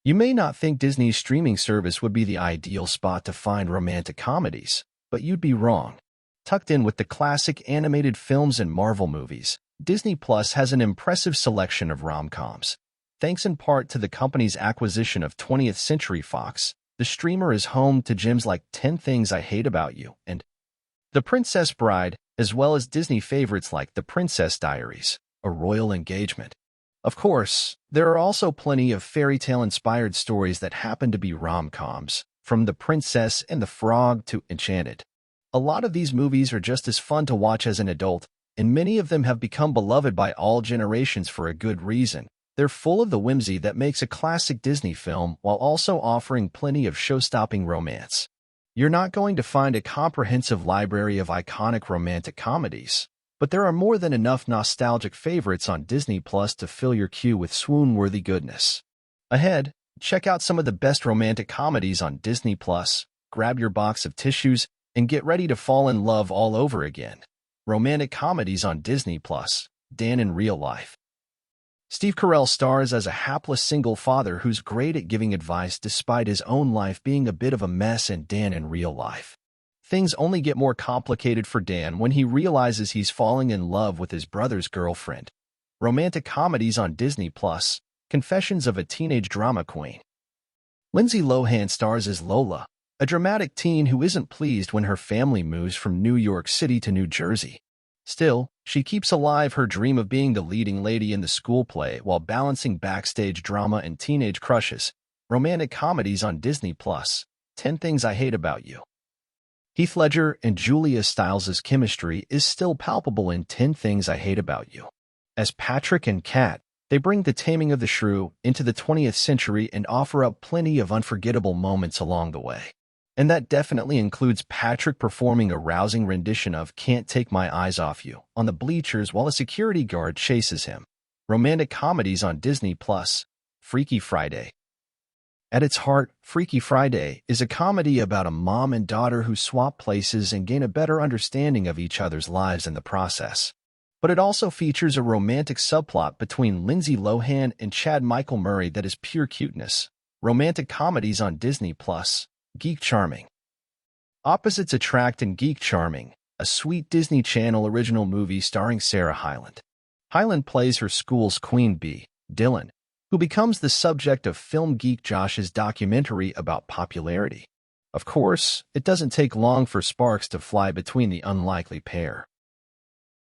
You may not think Disney's streaming service would be the ideal spot to find romantic comedies, but you'd be wrong. Tucked in with the classic animated films and Marvel movies, Disney Plus has an impressive selection of rom-coms. Thanks in part to the company's acquisition of 20th Century Fox, the streamer is home to gems like 10 Things I Hate About You and The Princess Bride, as well as Disney favorites like The Princess Diaries, A Royal Engagement. Of course, there are also plenty of fairy-tale-inspired stories that happen to be rom-coms, from The Princess and the Frog to Enchanted. A lot of these movies are just as fun to watch as an adult, and many of them have become beloved by all generations for a good reason. They're full of the whimsy that makes a classic Disney film while also offering plenty of show-stopping romance. You're not going to find a comprehensive library of iconic romantic comedies, but there are more than enough nostalgic favorites on Disney Plus to fill your queue with swoon-worthy goodness. Ahead, check out some of the best romantic comedies on Disney Plus, grab your box of tissues, and get ready to fall in love all over again. Romantic comedies on Disney Plus, Dan in Real Life. Steve Carell stars as a hapless single father who's great at giving advice despite his own life being a bit of a mess in Dan in Real Life. Things only get more complicated for Dan when he realizes he's falling in love with his brother's girlfriend. Romantic comedies on Disney Plus, Confessions of a Teenage Drama Queen. Lindsay Lohan stars as Lola, a dramatic teen who isn't pleased when her family moves from New York City to New Jersey. Still, she keeps alive her dream of being the leading lady in the school play while balancing backstage drama and teenage crushes. Romantic comedies on Disney Plus, 10 Things I Hate About You. Heath Ledger and Julia Stiles' chemistry is still palpable in 10 Things I Hate About You. As Patrick and Kat, they bring the taming of the shrew into the 20th century and offer up plenty of unforgettable moments along the way. And that definitely includes Patrick performing a rousing rendition of Can't Take My Eyes Off You on the bleachers while a security guard chases him. Romantic comedies on Disney Plus, Freaky Friday. At its heart, Freaky Friday is a comedy about a mom and daughter who swap places and gain a better understanding of each other's lives in the process. But it also features a romantic subplot between Lindsay Lohan and Chad Michael Murray that is pure cuteness. Romantic comedies on Disney Plus, Geek Charming. Opposites attract in Geek Charming, a sweet Disney Channel original movie starring Sarah Hyland. Hyland plays her school's queen bee, Dylan, who becomes the subject of film geek Josh's documentary about popularity. Of course, it doesn't take long for sparks to fly between the unlikely pair.